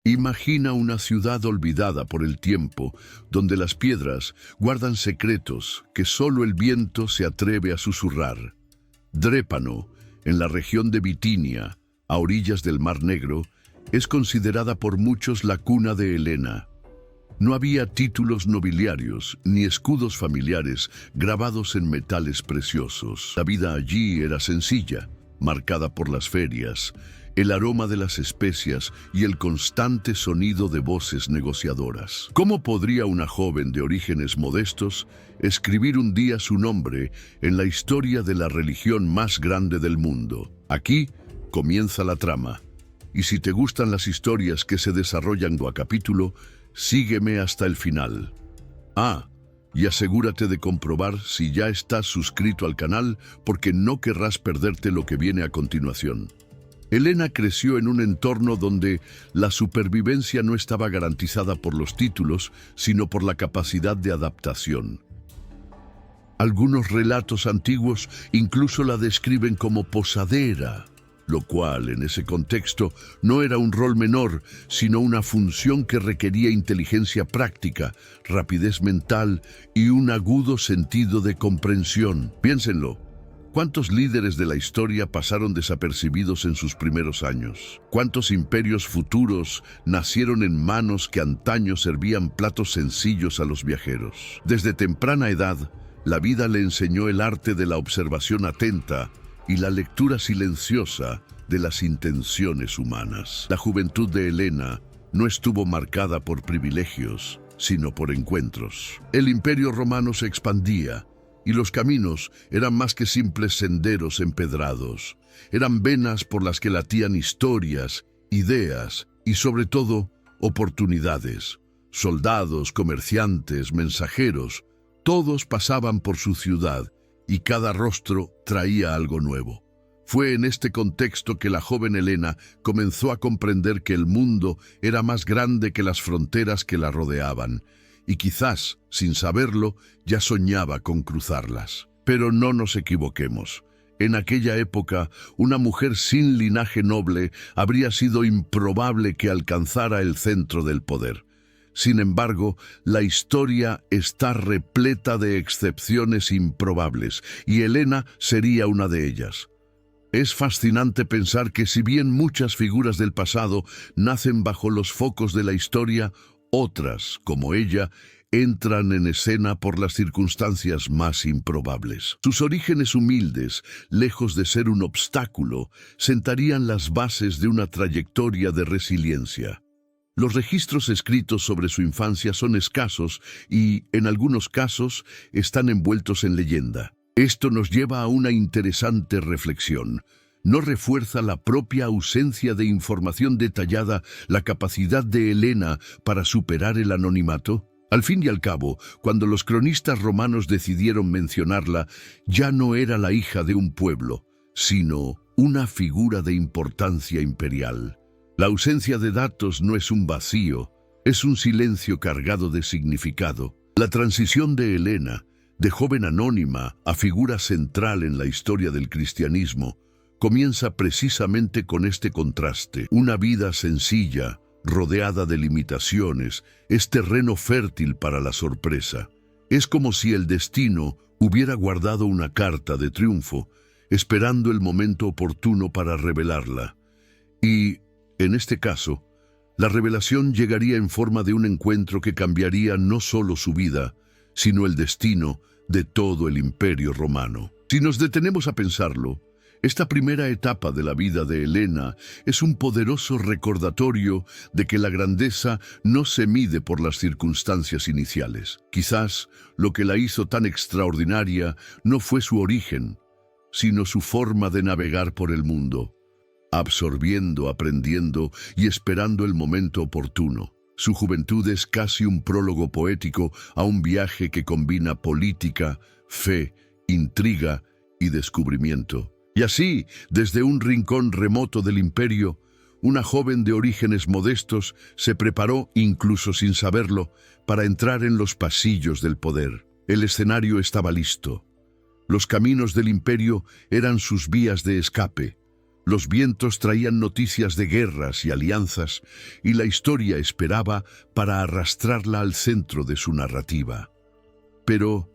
Imagina una ciudad olvidada por el tiempo, donde las piedras guardan secretos que solo el viento se atreve a susurrar. Drépano, en la región de Bitinia, a orillas del Mar Negro, es considerada por muchos la cuna de Helena. No había títulos nobiliarios ni escudos familiares grabados en metales preciosos. La vida allí era sencilla, marcada por las ferias, el aroma de las especias y el constante sonido de voces negociadoras. ¿Cómo podría una joven de orígenes modestos escribir un día su nombre en la historia de la religión más grande del mundo? Aquí comienza la trama. Y si te gustan las historias que se desarrollan a capítulo, sígueme hasta el final. Y asegúrate de comprobar si ya estás suscrito al canal, porque no querrás perderte lo que viene a continuación. Helena creció en un entorno donde la supervivencia no estaba garantizada por los títulos, sino por la capacidad de adaptación. Algunos relatos antiguos incluso la describen como posadera, lo cual, en ese contexto, no era un rol menor, sino una función que requería inteligencia práctica, rapidez mental y un agudo sentido de comprensión. Piénsenlo. ¿Cuántos líderes de la historia pasaron desapercibidos en sus primeros años? ¿Cuántos imperios futuros nacieron en manos que antaño servían platos sencillos a los viajeros? Desde temprana edad, la vida le enseñó el arte de la observación atenta y la lectura silenciosa de las intenciones humanas. La juventud de Helena no estuvo marcada por privilegios, sino por encuentros. El Imperio Romano se expandía, y los caminos eran más que simples senderos empedrados. Eran venas por las que latían historias, ideas y, sobre todo, oportunidades. Soldados, comerciantes, mensajeros, todos pasaban por su ciudad y cada rostro traía algo nuevo. Fue en este contexto que la joven Helena comenzó a comprender que el mundo era más grande que las fronteras que la rodeaban, y quizás, sin saberlo, ya soñaba con cruzarlas. Pero no nos equivoquemos. En aquella época, una mujer sin linaje noble habría sido improbable que alcanzara el centro del poder. Sin embargo, la historia está repleta de excepciones improbables, y Helena sería una de ellas. Es fascinante pensar que si bien muchas figuras del pasado nacen bajo los focos de la historia, otras, como ella, entran en escena por las circunstancias más improbables. Sus orígenes humildes, lejos de ser un obstáculo, sentarían las bases de una trayectoria de resiliencia. Los registros escritos sobre su infancia son escasos y, en algunos casos, están envueltos en leyenda. Esto nos lleva a una interesante reflexión. ¿No refuerza la propia ausencia de información detallada la capacidad de Helena para superar el anonimato? Al fin y al cabo, cuando los cronistas romanos decidieron mencionarla, ya no era la hija de un pueblo, sino una figura de importancia imperial. La ausencia de datos no es un vacío, es un silencio cargado de significado. La transición de Helena, de joven anónima a figura central en la historia del cristianismo, comienza precisamente con este contraste. Una vida sencilla, rodeada de limitaciones, es terreno fértil para la sorpresa. Es como si el destino hubiera guardado una carta de triunfo, esperando el momento oportuno para revelarla. Y, en este caso, la revelación llegaría en forma de un encuentro que cambiaría no solo su vida, sino el destino de todo el Imperio Romano. Si nos detenemos a pensarlo, esta primera etapa de la vida de Helena es un poderoso recordatorio de que la grandeza no se mide por las circunstancias iniciales. Quizás lo que la hizo tan extraordinaria no fue su origen, sino su forma de navegar por el mundo, absorbiendo, aprendiendo y esperando el momento oportuno. Su juventud es casi un prólogo poético a un viaje que combina política, fe, intriga y descubrimiento. Y así, desde un rincón remoto del imperio, una joven de orígenes modestos se preparó, incluso sin saberlo, para entrar en los pasillos del poder. El escenario estaba listo. Los caminos del imperio eran sus vías de escape. Los vientos traían noticias de guerras y alianzas, y la historia esperaba para arrastrarla al centro de su narrativa. Pero,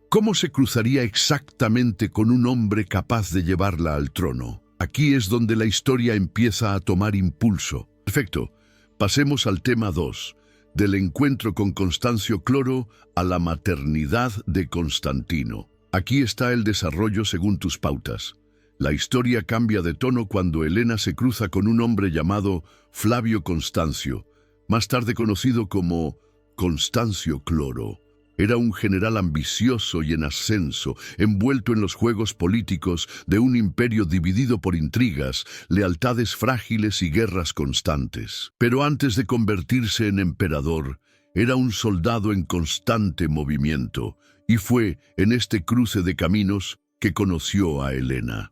¿cómo se cruzaría exactamente con un hombre capaz de llevarla al trono? Aquí es donde la historia empieza a tomar impulso. Perfecto, pasemos al tema 2, del encuentro con Constancio Cloro a la maternidad de Constantino. Aquí está el desarrollo según tus pautas. La historia cambia de tono cuando Helena se cruza con un hombre llamado Flavio Constancio, más tarde conocido como Constancio Cloro. Era un general ambicioso y en ascenso, envuelto en los juegos políticos de un imperio dividido por intrigas, lealtades frágiles y guerras constantes. Pero antes de convertirse en emperador, era un soldado en constante movimiento, y fue en este cruce de caminos que conoció a Helena.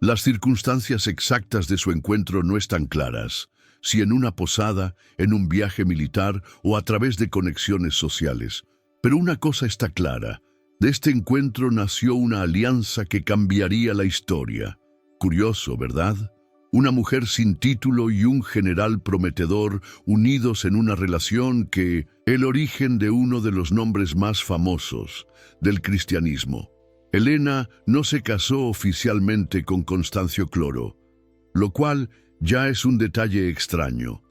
Las circunstancias exactas de su encuentro no están claras, si en una posada, en un viaje militar o a través de conexiones sociales. Pero una cosa está clara, de este encuentro nació una alianza que cambiaría la historia. Curioso, ¿verdad? Una mujer sin título y un general prometedor unidos en una relación que, el origen de uno de los nombres más famosos del cristianismo. Helena no se casó oficialmente con Constancio Cloro, lo cual ya es un detalle extraño.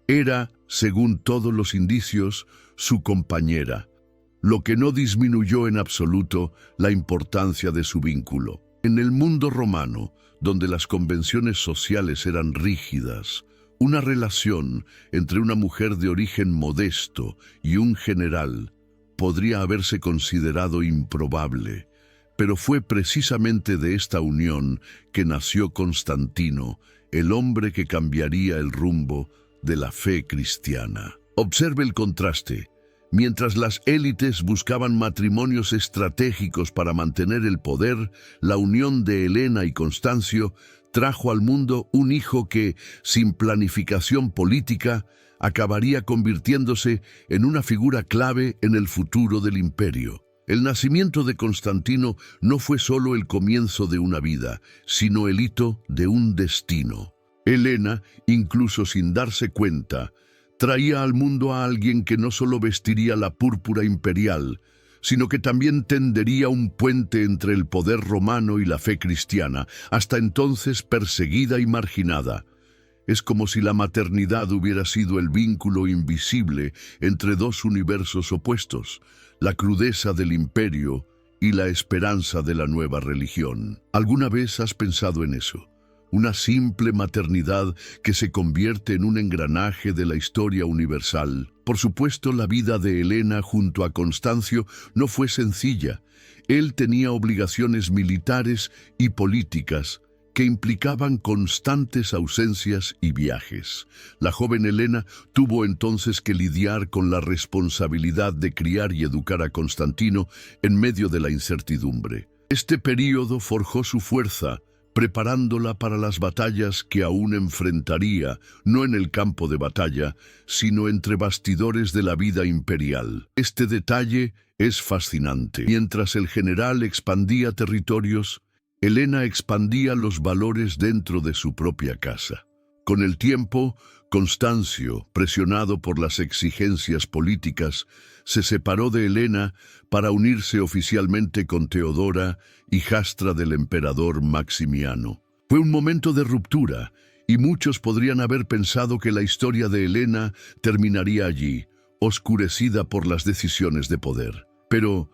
Era, según todos los indicios, su compañera, lo que no disminuyó en absoluto la importancia de su vínculo. En el mundo romano, donde las convenciones sociales eran rígidas, una relación entre una mujer de origen modesto y un general podría haberse considerado improbable. Pero fue precisamente de esta unión que nació Constantino, el hombre que cambiaría el rumbo de la fe cristiana. Observe el contraste. Mientras las élites buscaban matrimonios estratégicos para mantener el poder, la unión de Helena y Constancio trajo al mundo un hijo que, sin planificación política, acabaría convirtiéndose en una figura clave en el futuro del imperio. El nacimiento de Constantino no fue solo el comienzo de una vida, sino el hito de un destino. Helena, incluso sin darse cuenta, traía al mundo a alguien que no solo vestiría la púrpura imperial, sino que también tendería un puente entre el poder romano y la fe cristiana, hasta entonces perseguida y marginada. Es como si la maternidad hubiera sido el vínculo invisible entre dos universos opuestos, la crudeza del imperio y la esperanza de la nueva religión. ¿Alguna vez has pensado en eso? Una simple maternidad que se convierte en un engranaje de la historia universal. Por supuesto, la vida de Helena junto a Constancio no fue sencilla. Él tenía obligaciones militares y políticas que implicaban constantes ausencias y viajes. La joven Helena tuvo entonces que lidiar con la responsabilidad de criar y educar a Constantino en medio de la incertidumbre. Este período forjó su fuerza, preparándola para las batallas que aún enfrentaría, no en el campo de batalla, sino entre bastidores de la vida imperial. Este detalle es fascinante. Mientras el general expandía territorios, Helena expandía los valores dentro de su propia casa. Con el tiempo, Constancio, presionado por las exigencias políticas, se separó de Helena para unirse oficialmente con Teodora, hijastra del emperador Maximiano. Fue un momento de ruptura, y muchos podrían haber pensado que la historia de Helena terminaría allí, oscurecida por las decisiones de poder. Pero,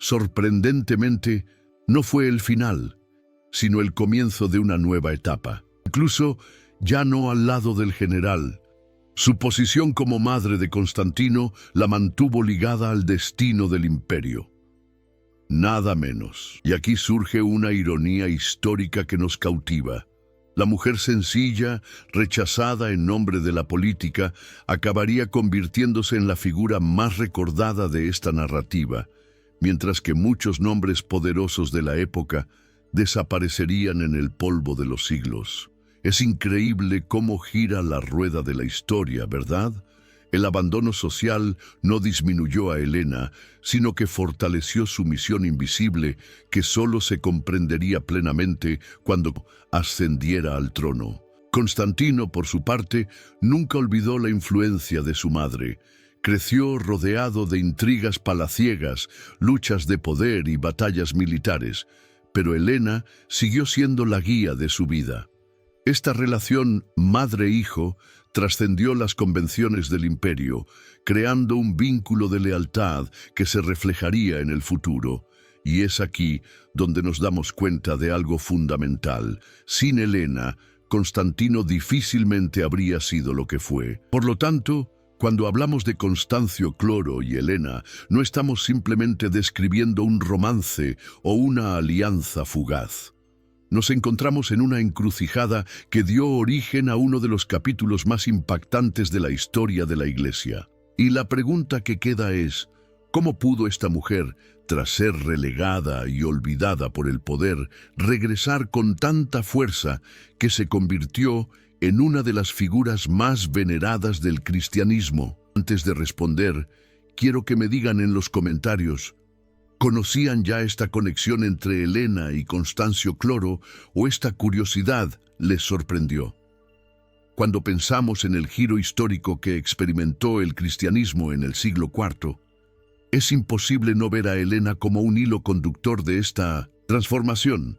sorprendentemente, no fue el final, sino el comienzo de una nueva etapa. Incluso, ya no al lado del general. Su posición como madre de Constantino la mantuvo ligada al destino del imperio. Nada menos. Y aquí surge una ironía histórica que nos cautiva. La mujer sencilla, rechazada en nombre de la política, acabaría convirtiéndose en la figura más recordada de esta narrativa, mientras que muchos nombres poderosos de la época desaparecerían en el polvo de los siglos. Es increíble cómo gira la rueda de la historia, ¿verdad? El abandono social no disminuyó a Helena, sino que fortaleció su misión invisible, que solo se comprendería plenamente cuando ascendiera al trono. Constantino, por su parte, nunca olvidó la influencia de su madre. Creció rodeado de intrigas palaciegas, luchas de poder y batallas militares, pero Helena siguió siendo la guía de su vida. Esta relación madre-hijo trascendió las convenciones del imperio, creando un vínculo de lealtad que se reflejaría en el futuro. Y es aquí donde nos damos cuenta de algo fundamental. Sin Helena, Constantino difícilmente habría sido lo que fue. Por lo tanto, cuando hablamos de Constancio Cloro y Helena, no estamos simplemente describiendo un romance o una alianza fugaz. Nos encontramos en una encrucijada que dio origen a uno de los capítulos más impactantes de la historia de la Iglesia. Y la pregunta que queda es, ¿cómo pudo esta mujer, tras ser relegada y olvidada por el poder, regresar con tanta fuerza que se convirtió en una de las figuras más veneradas del cristianismo? Antes de responder, quiero que me digan en los comentarios, ¿conocían ya esta conexión entre Helena y Constancio Cloro o esta curiosidad les sorprendió? Cuando pensamos en el giro histórico que experimentó el cristianismo en el siglo IV, es imposible no ver a Helena como un hilo conductor de esta transformación.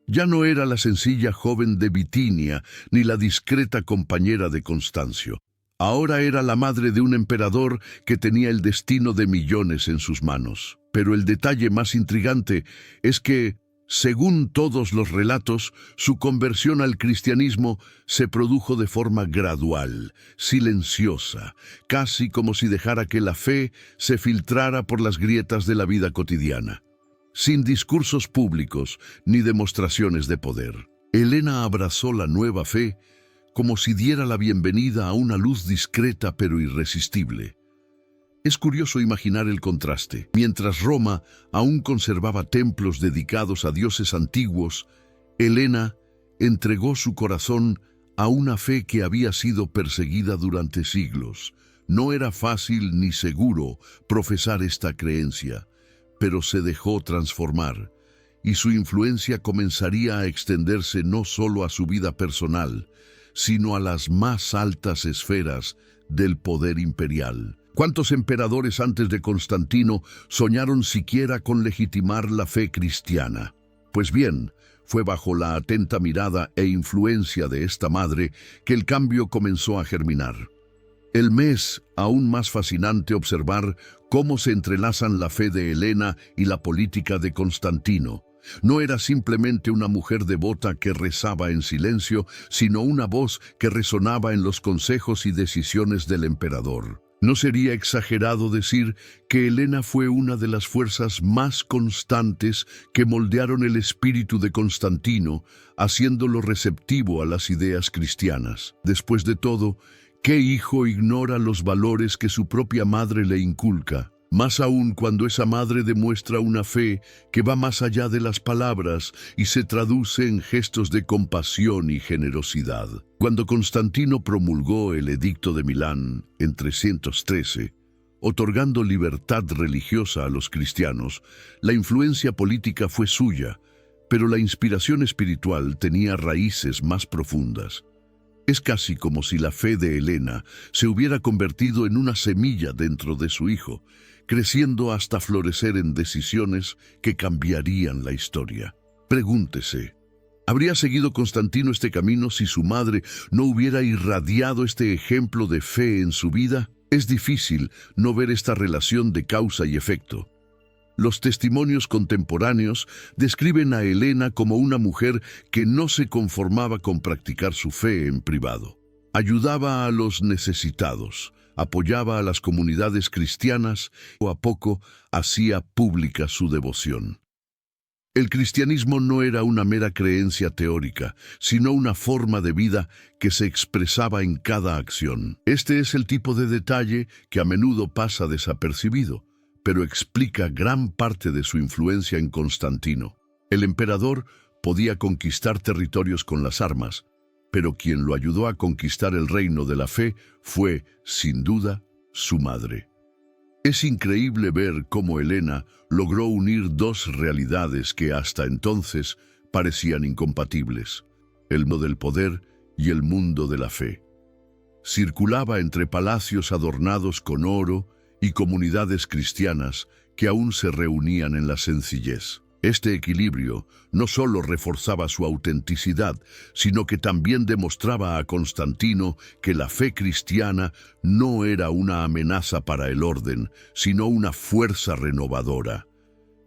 Ya no era la sencilla joven de Bitinia ni la discreta compañera de Constancio. Ahora era la madre de un emperador que tenía el destino de millones en sus manos. Pero el detalle más intrigante es que, según todos los relatos, su conversión al cristianismo se produjo de forma gradual, silenciosa, casi como si dejara que la fe se filtrara por las grietas de la vida cotidiana. Sin discursos públicos ni demostraciones de poder, Helena abrazó la nueva fe como si diera la bienvenida a una luz discreta pero irresistible. Es curioso imaginar el contraste. Mientras Roma aún conservaba templos dedicados a dioses antiguos, Helena entregó su corazón a una fe que había sido perseguida durante siglos. No era fácil ni seguro profesar esta creencia, pero se dejó transformar, y su influencia comenzaría a extenderse no solo a su vida personal, sino a las más altas esferas del poder imperial. ¿Cuántos emperadores antes de Constantino soñaron siquiera con legitimar la fe cristiana? Pues bien, fue bajo la atenta mirada e influencia de esta madre que el cambio comenzó a germinar. Me es aún más fascinante observar cómo se entrelazan la fe de Helena y la política de Constantino. No era simplemente una mujer devota que rezaba en silencio, sino una voz que resonaba en los consejos y decisiones del emperador. No sería exagerado decir que Helena fue una de las fuerzas más constantes que moldearon el espíritu de Constantino, haciéndolo receptivo a las ideas cristianas. Después de todo, ¿qué hijo ignora los valores que su propia madre le inculca? Más aún cuando esa madre demuestra una fe que va más allá de las palabras y se traduce en gestos de compasión y generosidad. Cuando Constantino promulgó el Edicto de Milán en 313, otorgando libertad religiosa a los cristianos, la influencia política fue suya, pero la inspiración espiritual tenía raíces más profundas. Es casi como si la fe de Helena se hubiera convertido en una semilla dentro de su hijo, creciendo hasta florecer en decisiones que cambiarían la historia. Pregúntese, ¿habría seguido Constantino este camino si su madre no hubiera irradiado este ejemplo de fe en su vida? Es difícil no ver esta relación de causa y efecto. Los testimonios contemporáneos describen a Helena como una mujer que no se conformaba con practicar su fe en privado. Ayudaba a los necesitados, apoyaba a las comunidades cristianas y poco a poco hacía pública su devoción. El cristianismo no era una mera creencia teórica, sino una forma de vida que se expresaba en cada acción. Este es el tipo de detalle que a menudo pasa desapercibido, pero explica gran parte de su influencia en Constantino. El emperador podía conquistar territorios con las armas, pero quien lo ayudó a conquistar el reino de la fe fue, sin duda, su madre. Es increíble ver cómo Helena logró unir dos realidades que hasta entonces parecían incompatibles: el mundo del poder y el mundo de la fe. Circulaba entre palacios adornados con oro y comunidades cristianas que aún se reunían en la sencillez. Este equilibrio no solo reforzaba su autenticidad, sino que también demostraba a Constantino que la fe cristiana no era una amenaza para el orden, sino una fuerza renovadora.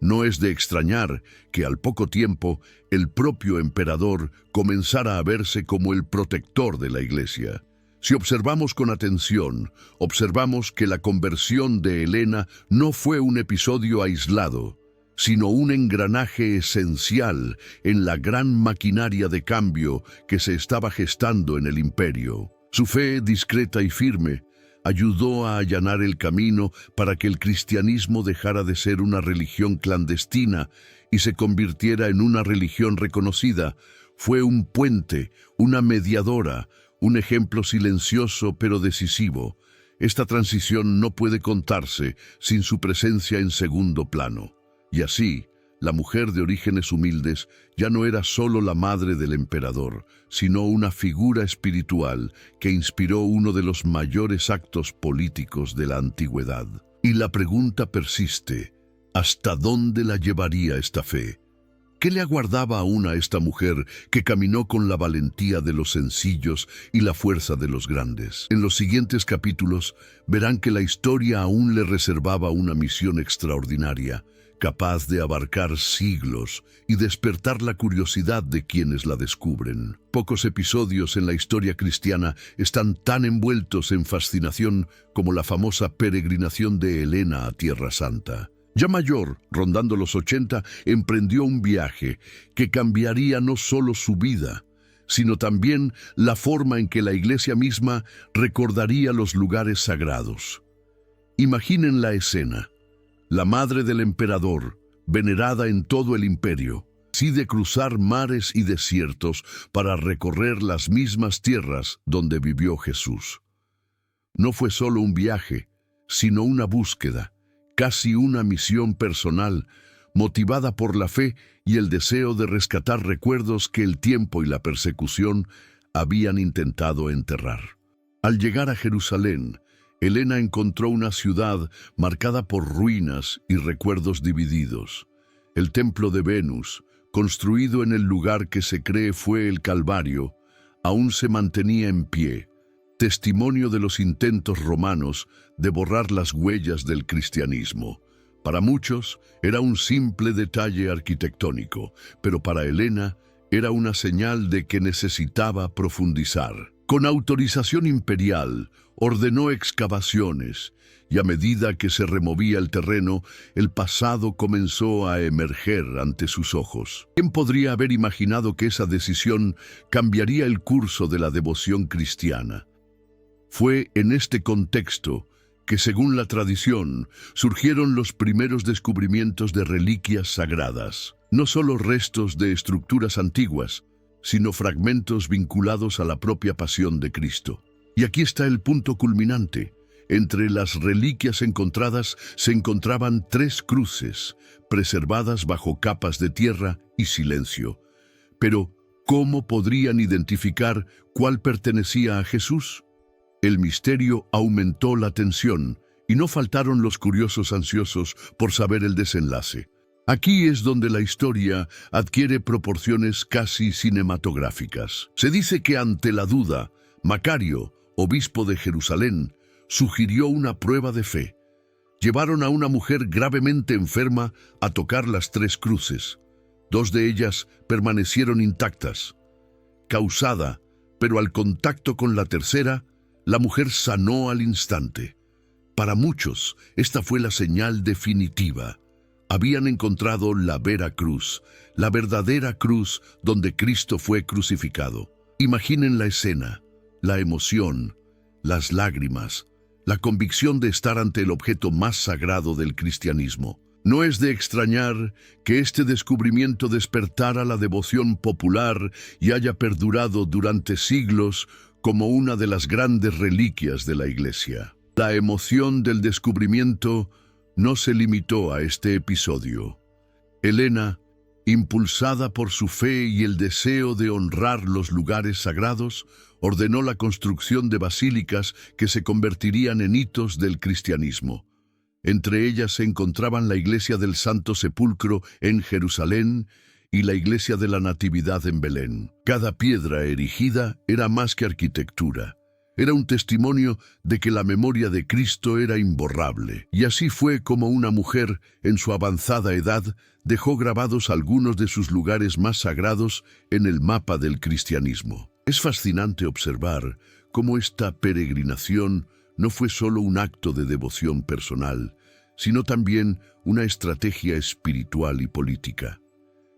No es de extrañar que al poco tiempo el propio emperador comenzara a verse como el protector de la Iglesia. Si observamos con atención, observamos que la conversión de Helena no fue un episodio aislado, sino un engranaje esencial en la gran maquinaria de cambio que se estaba gestando en el imperio. Su fe discreta y firme ayudó a allanar el camino para que el cristianismo dejara de ser una religión clandestina y se convirtiera en una religión reconocida. Fue un puente, una mediadora, un ejemplo silencioso pero decisivo. Esta transición no puede contarse sin su presencia en segundo plano. Y así, la mujer de orígenes humildes ya no era solo la madre del emperador, sino una figura espiritual que inspiró uno de los mayores actos políticos de la antigüedad. Y la pregunta persiste: ¿hasta dónde la llevaría esta fe? ¿Qué le aguardaba aún a esta mujer que caminó con la valentía de los sencillos y la fuerza de los grandes? En los siguientes capítulos verán que la historia aún le reservaba una misión extraordinaria, capaz de abarcar siglos y despertar la curiosidad de quienes la descubren. Pocos episodios en la historia cristiana están tan envueltos en fascinación como la famosa peregrinación de Helena a Tierra Santa. Ya mayor, rondando los 80, emprendió un viaje que cambiaría no solo su vida, sino también la forma en que la Iglesia misma recordaría los lugares sagrados. Imaginen la escena: la madre del emperador, venerada en todo el imperio, decide cruzar mares y desiertos para recorrer las mismas tierras donde vivió Jesús. No fue solo un viaje, sino una búsqueda, casi una misión personal, motivada por la fe y el deseo de rescatar recuerdos que el tiempo y la persecución habían intentado enterrar. Al llegar a Jerusalén, Helena encontró una ciudad marcada por ruinas y recuerdos divididos. El templo de Venus, construido en el lugar que se cree fue el Calvario, aún se mantenía en pie, testimonio de los intentos romanos de borrar las huellas del cristianismo. Para muchos era un simple detalle arquitectónico, pero para Helena era una señal de que necesitaba profundizar. Con autorización imperial, ordenó excavaciones, y a medida que se removía el terreno, el pasado comenzó a emerger ante sus ojos. ¿Quién podría haber imaginado que esa decisión cambiaría el curso de la devoción cristiana? Fue en este contexto que, según la tradición, surgieron los primeros descubrimientos de reliquias sagradas, no solo restos de estructuras antiguas, sino fragmentos vinculados a la propia pasión de Cristo. Y aquí está el punto culminante. Entre las reliquias encontradas se encontraban 3 cruces, preservadas bajo capas de tierra y silencio. Pero, ¿cómo podrían identificar cuál pertenecía a Jesús? El misterio aumentó la tensión, y no faltaron los curiosos ansiosos por saber el desenlace. Aquí es donde la historia adquiere proporciones casi cinematográficas. Se dice que ante la duda, Macario, obispo de Jerusalén, sugirió una prueba de fe. Llevaron a una mujer gravemente enferma a tocar las 3 cruces. 2 de ellas permanecieron intactas. Causada, pero al contacto con la tercera, la mujer sanó al instante. Para muchos, esta fue la señal definitiva. Habían encontrado la vera cruz, la verdadera cruz donde Cristo fue crucificado. Imaginen la escena, la emoción, las lágrimas, la convicción de estar ante el objeto más sagrado del cristianismo. No es de extrañar que este descubrimiento despertara la devoción popular y haya perdurado durante siglos como una de las grandes reliquias de la Iglesia. La emoción del descubrimiento no se limitó a este episodio. Helena, impulsada por su fe y el deseo de honrar los lugares sagrados, ordenó la construcción de basílicas que se convertirían en hitos del cristianismo. Entre ellas se encontraban la iglesia del Santo Sepulcro en Jerusalén y la iglesia de la Natividad en Belén. Cada piedra erigida era más que arquitectura. Era un testimonio de que la memoria de Cristo era imborrable. Y así fue como una mujer, en su avanzada edad, dejó grabados algunos de sus lugares más sagrados en el mapa del cristianismo. Es fascinante observar cómo esta peregrinación no fue solo un acto de devoción personal, sino también una estrategia espiritual y política.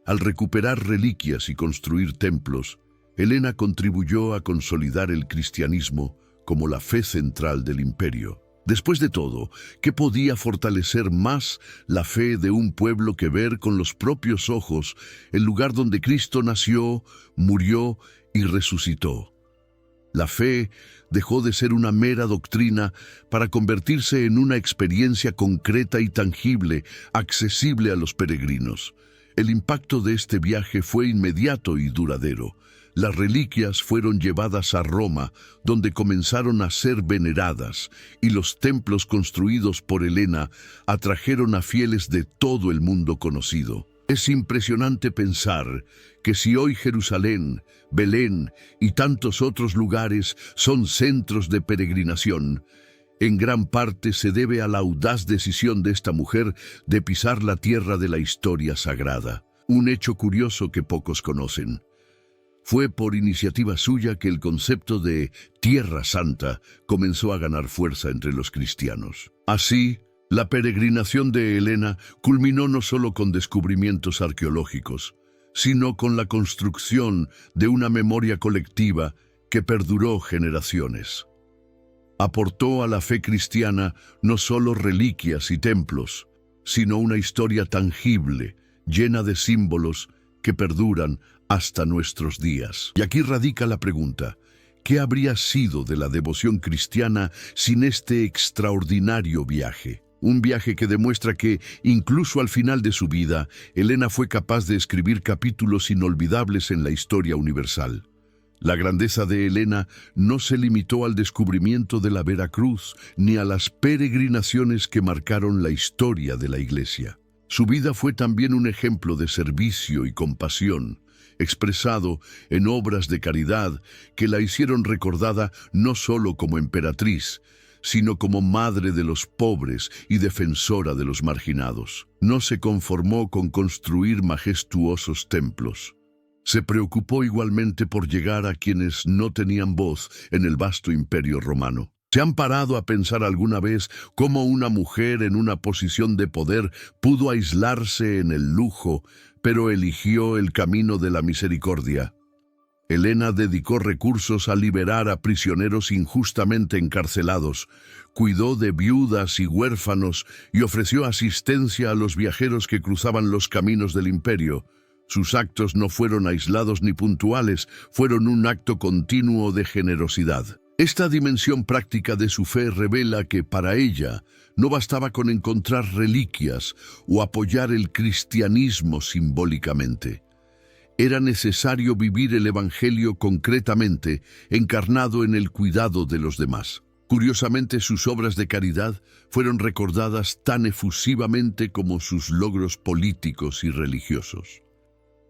Al recuperar reliquias y construir templos, Helena contribuyó a consolidar el cristianismo como la fe central del imperio. Después de todo, ¿qué podía fortalecer más la fe de un pueblo que ver con los propios ojos el lugar donde Cristo nació, murió y resucitó? La fe dejó de ser una mera doctrina para convertirse en una experiencia concreta y tangible, accesible a los peregrinos. El impacto de este viaje fue inmediato y duradero. Las reliquias fueron llevadas a Roma, donde comenzaron a ser veneradas, y los templos construidos por Helena atrajeron a fieles de todo el mundo conocido. Es impresionante pensar que si hoy Jerusalén, Belén y tantos otros lugares son centros de peregrinación, en gran parte se debe a la audaz decisión de esta mujer de pisar la tierra de la historia sagrada. Un hecho curioso que pocos conocen. Fue por iniciativa suya que el concepto de Tierra Santa comenzó a ganar fuerza entre los cristianos. Así, la peregrinación de Helena culminó no solo con descubrimientos arqueológicos, sino con la construcción de una memoria colectiva que perduró generaciones. Aportó a la fe cristiana no solo reliquias y templos, sino una historia tangible, llena de símbolos que perduran hasta nuestros días. Y aquí radica la pregunta: ¿qué habría sido de la devoción cristiana sin este extraordinario viaje? Un viaje que demuestra que, incluso al final de su vida, Helena fue capaz de escribir capítulos inolvidables en la historia universal. La grandeza de Helena no se limitó al descubrimiento de la Veracruz, ni a las peregrinaciones que marcaron la historia de la Iglesia. Su vida fue también un ejemplo de servicio y compasión, expresado en obras de caridad que la hicieron recordada no solo como emperatriz, sino como madre de los pobres y defensora de los marginados. No se conformó con construir majestuosos templos. Se preocupó igualmente por llegar a quienes no tenían voz en el vasto imperio romano. ¿Se han parado a pensar alguna vez cómo una mujer en una posición de poder pudo aislarse en el lujo, pero eligió el camino de la misericordia? Helena dedicó recursos a liberar a prisioneros injustamente encarcelados, cuidó de viudas y huérfanos y ofreció asistencia a los viajeros que cruzaban los caminos del imperio. Sus actos no fueron aislados ni puntuales, fueron un acto continuo de generosidad. Esta dimensión práctica de su fe revela que para ella no bastaba con encontrar reliquias o apoyar el cristianismo simbólicamente. Era necesario vivir el Evangelio concretamente, encarnado en el cuidado de los demás. Curiosamente, sus obras de caridad fueron recordadas tan efusivamente como sus logros políticos y religiosos.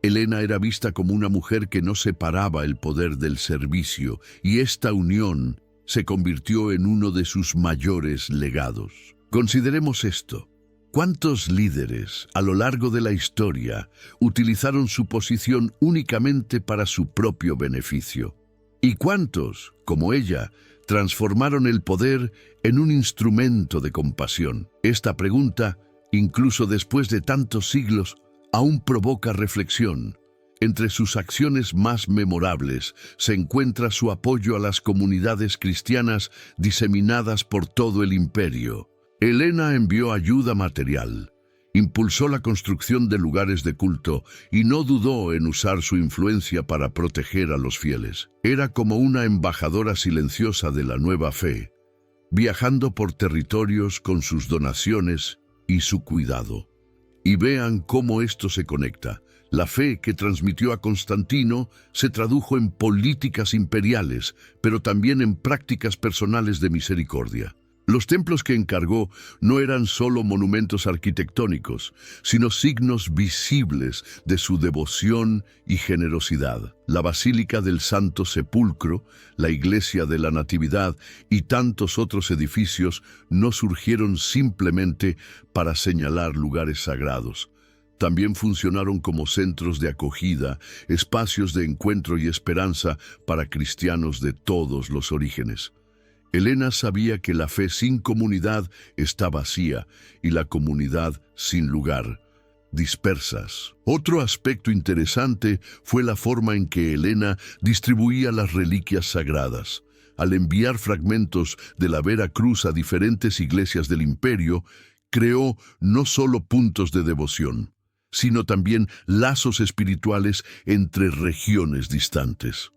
Helena era vista como una mujer que no separaba el poder del servicio, y esta unión se convirtió en uno de sus mayores legados. Consideremos esto. ¿Cuántos líderes a lo largo de la historia utilizaron su posición únicamente para su propio beneficio? ¿Y cuántos, como ella, transformaron el poder en un instrumento de compasión? Esta pregunta, incluso después de tantos siglos, aún provoca reflexión. Entre sus acciones más memorables se encuentra su apoyo a las comunidades cristianas diseminadas por todo el imperio. Helena envió ayuda material, Impulsó la construcción de lugares de culto y no dudó en usar su influencia para proteger a los fieles. Era como una embajadora silenciosa de la nueva fe, viajando por territorios con sus donaciones y su cuidado. Y vean cómo esto se conecta. La fe que transmitió a Constantino se tradujo en políticas imperiales, pero también en prácticas personales de misericordia. Los templos que encargó no eran solo monumentos arquitectónicos, sino signos visibles de su devoción y generosidad. La Basílica del Santo Sepulcro, la Iglesia de la Natividad y tantos otros edificios no surgieron simplemente para señalar lugares sagrados. También funcionaron como centros de acogida, espacios de encuentro y esperanza para cristianos de todos los orígenes. Helena sabía que la fe sin comunidad está vacía y la comunidad sin lugar, dispersas. Otro aspecto interesante fue la forma en que Helena distribuía las reliquias sagradas. Al enviar fragmentos de la Vera Cruz a diferentes iglesias del imperio, creó no solo puntos de devoción, sino también lazos espirituales entre regiones distantes.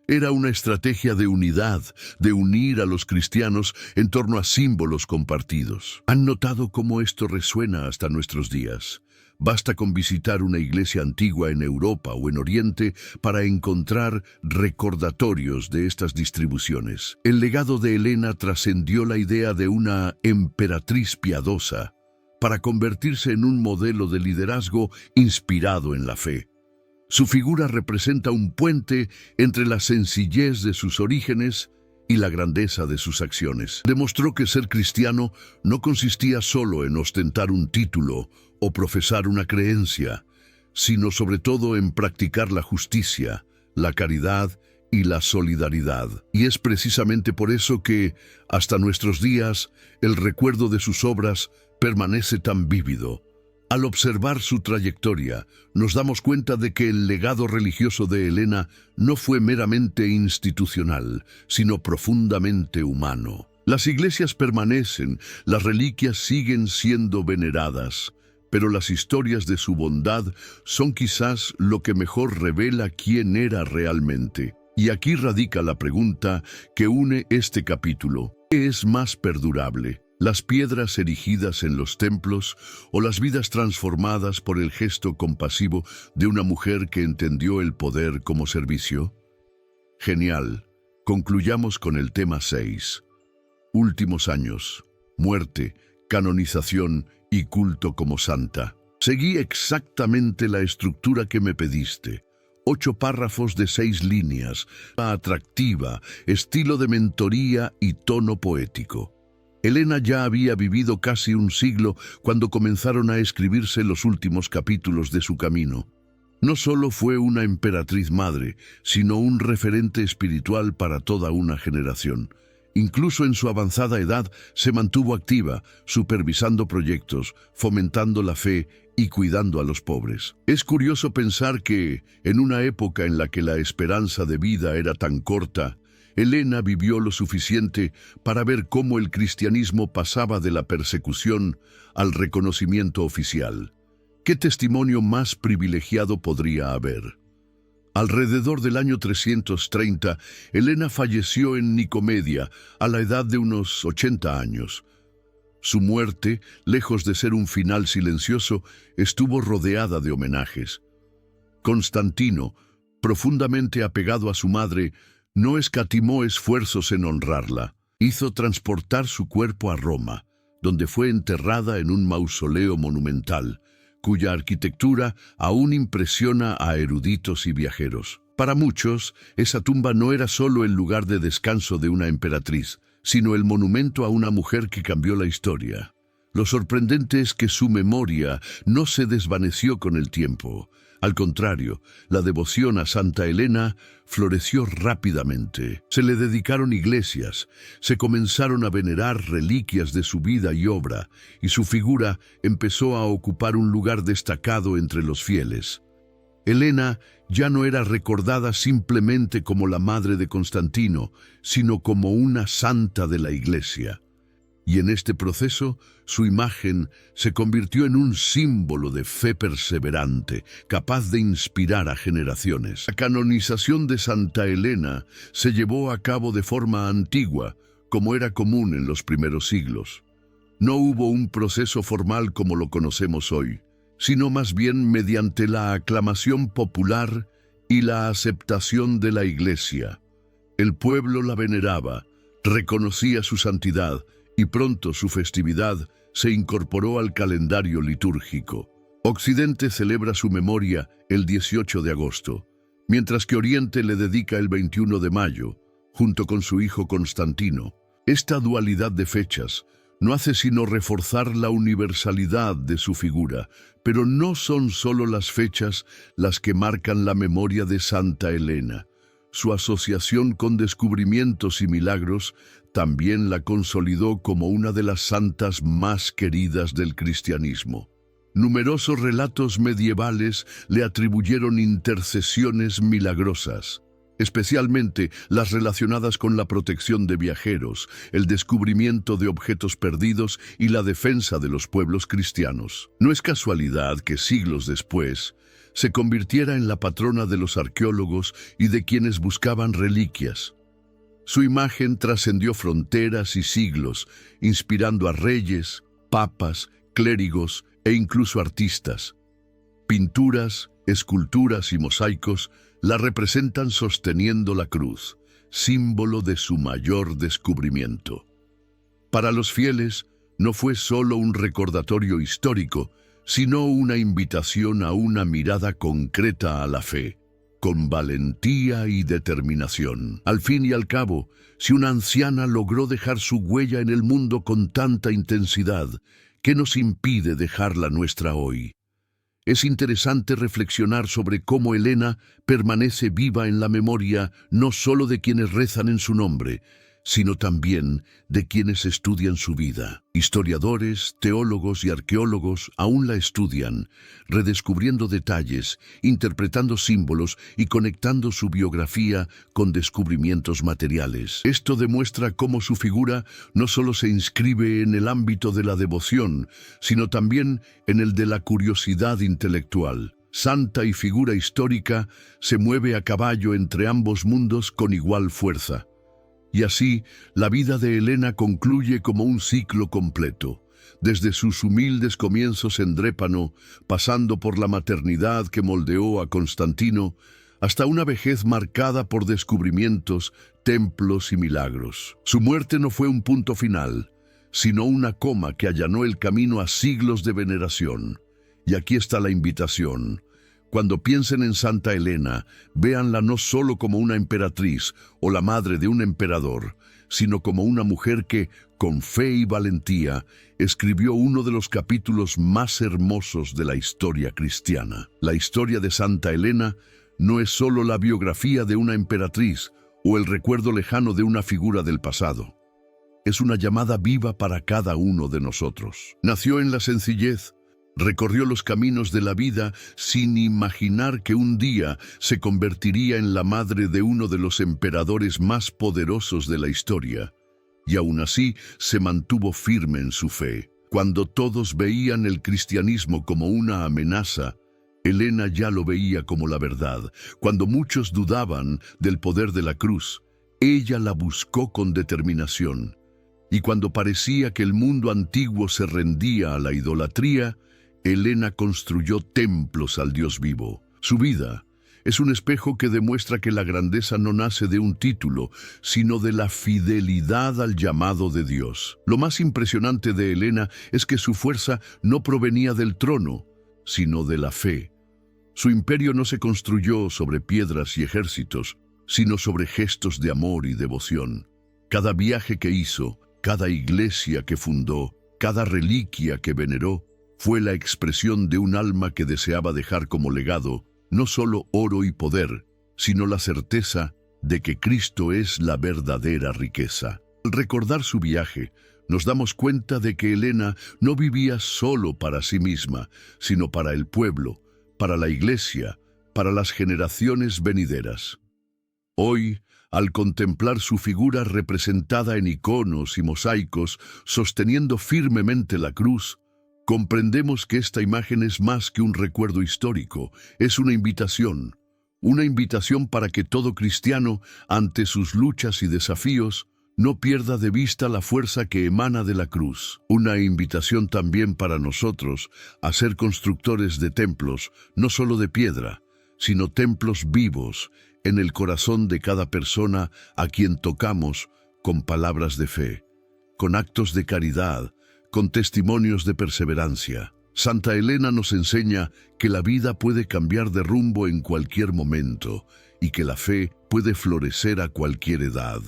Era una estrategia de unidad, de unir a los cristianos en torno a símbolos compartidos. ¿Han notado cómo esto resuena hasta nuestros días? Basta con visitar una iglesia antigua en Europa o en Oriente para encontrar recordatorios de estas distribuciones. El legado de Helena trascendió la idea de una emperatriz piadosa para convertirse en un modelo de liderazgo inspirado en la fe. Su figura representa un puente entre la sencillez de sus orígenes y la grandeza de sus acciones. Demostró que ser cristiano no consistía solo en ostentar un título o profesar una creencia, sino sobre todo en practicar la justicia, la caridad y la solidaridad. Y es precisamente por eso que, hasta nuestros días, el recuerdo de sus obras permanece tan vívido. Al observar su trayectoria, nos damos cuenta de que el legado religioso de Helena no fue meramente institucional, sino profundamente humano. Las iglesias permanecen, las reliquias siguen siendo veneradas, pero las historias de su bondad son quizás lo que mejor revela quién era realmente. Y aquí radica la pregunta que une este capítulo. ¿Qué es más perdurable? ¿Las piedras erigidas en los templos o las vidas transformadas por el gesto compasivo de una mujer que entendió el poder como servicio? Genial. Concluyamos con el tema 6. Últimos años, muerte, canonización y culto como santa. Seguí exactamente la estructura que me pediste. 8 párrafos de 6 líneas, atractiva, estilo de mentoría y tono poético. Helena ya había vivido casi un siglo cuando comenzaron a escribirse los últimos capítulos de su camino. No solo fue una emperatriz madre, sino un referente espiritual para toda una generación. Incluso en su avanzada edad se mantuvo activa, supervisando proyectos, fomentando la fe y cuidando a los pobres. Es curioso pensar que, en una época en la que la esperanza de vida era tan corta, Helena vivió lo suficiente para ver cómo el cristianismo pasaba de la persecución al reconocimiento oficial. ¿Qué testimonio más privilegiado podría haber? Alrededor del año 330, Helena falleció en Nicomedia a la edad de unos 80 años. Su muerte, lejos de ser un final silencioso, estuvo rodeada de homenajes. Constantino, profundamente apegado a su madre, no escatimó esfuerzos en honrarla. Hizo transportar su cuerpo a Roma, donde fue enterrada en un mausoleo monumental, cuya arquitectura aún impresiona a eruditos y viajeros. Para muchos, esa tumba no era solo el lugar de descanso de una emperatriz, sino el monumento a una mujer que cambió la historia. Lo sorprendente es que su memoria no se desvaneció con el tiempo. Al contrario, la devoción a Santa Helena floreció rápidamente. Se le dedicaron iglesias, se comenzaron a venerar reliquias de su vida y obra, y su figura empezó a ocupar un lugar destacado entre los fieles. Helena ya no era recordada simplemente como la madre de Constantino, sino como una santa de la Iglesia. Y en este proceso, su imagen se convirtió en un símbolo de fe perseverante, capaz de inspirar a generaciones. La canonización de Santa Elena se llevó a cabo de forma antigua, como era común en los primeros siglos. No hubo un proceso formal como lo conocemos hoy, sino más bien mediante la aclamación popular y la aceptación de la Iglesia. El pueblo la veneraba, reconocía su santidad, y pronto su festividad se incorporó al calendario litúrgico. Occidente celebra su memoria el 18 de agosto, mientras que Oriente le dedica el 21 de mayo, junto con su hijo Constantino. Esta dualidad de fechas no hace sino reforzar la universalidad de su figura, pero no son solo las fechas las que marcan la memoria de Santa Elena. Su asociación con descubrimientos y milagros también la consolidó como una de las santas más queridas del cristianismo. Numerosos relatos medievales le atribuyeron intercesiones milagrosas, especialmente las relacionadas con la protección de viajeros, el descubrimiento de objetos perdidos y la defensa de los pueblos cristianos. No es casualidad que siglos después se convirtiera en la patrona de los arqueólogos y de quienes buscaban reliquias. Su imagen trascendió fronteras y siglos, inspirando a reyes, papas, clérigos e incluso artistas. Pinturas, esculturas y mosaicos la representan sosteniendo la cruz, símbolo de su mayor descubrimiento. Para los fieles, no fue solo un recordatorio histórico, sino una invitación a una mirada concreta a la fe, con valentía y determinación. Al fin y al cabo, si una anciana logró dejar su huella en el mundo con tanta intensidad, ¿qué nos impide dejar la nuestra hoy? Es interesante reflexionar sobre cómo Elena permanece viva en la memoria no solo de quienes rezan en su nombre, sino también de quienes estudian su vida. Historiadores, teólogos y arqueólogos aún la estudian, redescubriendo detalles, interpretando símbolos y conectando su biografía con descubrimientos materiales. Esto demuestra cómo su figura no solo se inscribe en el ámbito de la devoción, sino también en el de la curiosidad intelectual. Santa y figura histórica se mueve a caballo entre ambos mundos con igual fuerza. Y así, la vida de Elena concluye como un ciclo completo, desde sus humildes comienzos en Drépano, pasando por la maternidad que moldeó a Constantino, hasta una vejez marcada por descubrimientos, templos y milagros. Su muerte no fue un punto final, sino una coma que allanó el camino a siglos de veneración. Y aquí está la invitación. Cuando piensen en Santa Elena, véanla no solo como una emperatriz o la madre de un emperador, sino como una mujer que, con fe y valentía, escribió uno de los capítulos más hermosos de la historia cristiana. La historia de Santa Elena no es solo la biografía de una emperatriz o el recuerdo lejano de una figura del pasado. Es una llamada viva para cada uno de nosotros. Nació en la sencillez, recorrió los caminos de la vida sin imaginar que un día se convertiría en la madre de uno de los emperadores más poderosos de la historia, y aún así se mantuvo firme en su fe. Cuando todos veían el cristianismo como una amenaza, Elena ya lo veía como la verdad. Cuando muchos dudaban del poder de la cruz, ella la buscó con determinación. Y cuando parecía que el mundo antiguo se rendía a la idolatría, Elena construyó templos al Dios vivo. Su vida es un espejo que demuestra que la grandeza no nace de un título, sino de la fidelidad al llamado de Dios. Lo más impresionante de Elena es que su fuerza no provenía del trono, sino de la fe. Su imperio no se construyó sobre piedras y ejércitos, sino sobre gestos de amor y devoción. Cada viaje que hizo, cada iglesia que fundó, cada reliquia que veneró, fue la expresión de un alma que deseaba dejar como legado no solo oro y poder, sino la certeza de que Cristo es la verdadera riqueza. Al recordar su viaje, nos damos cuenta de que Elena no vivía solo para sí misma, sino para el pueblo, para la iglesia, para las generaciones venideras. Hoy, Al contemplar su figura representada en iconos y mosaicos, sosteniendo firmemente la cruz, comprendemos que esta imagen es más que un recuerdo histórico, es una invitación para que todo cristiano, ante sus luchas y desafíos, no pierda de vista la fuerza que emana de la cruz. Una invitación también para nosotros a ser constructores de templos, no solo de piedra, sino templos vivos en el corazón de cada persona a quien tocamos con palabras de fe, con actos de caridad, con testimonios de perseverancia. Santa Elena nos enseña que la vida puede cambiar de rumbo en cualquier momento y que la fe puede florecer a cualquier edad.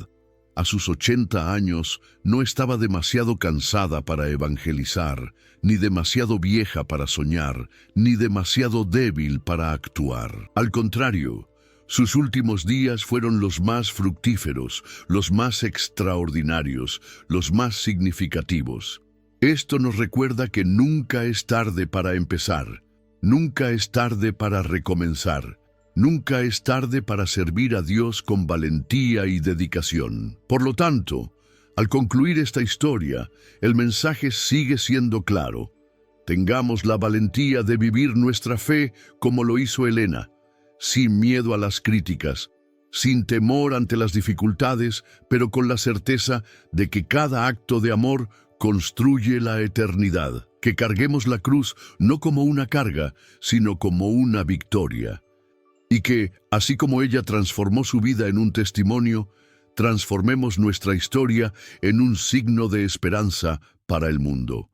A sus 80 años no estaba demasiado cansada para evangelizar, ni demasiado vieja para soñar, ni demasiado débil para actuar. Al contrario, sus últimos días fueron los más fructíferos, los más extraordinarios, los más significativos. Esto nos recuerda que nunca es tarde para empezar, nunca es tarde para recomenzar, nunca es tarde para servir a Dios con valentía y dedicación. Por lo tanto, al concluir esta historia, el mensaje sigue siendo claro. Tengamos la valentía de vivir nuestra fe como lo hizo Elena, sin miedo a las críticas, sin temor ante las dificultades, pero con la certeza de que cada acto de amor construye la eternidad. Que carguemos la cruz no como una carga, sino como una victoria. Y que, así como ella transformó su vida en un testimonio, transformemos nuestra historia en un signo de esperanza para el mundo.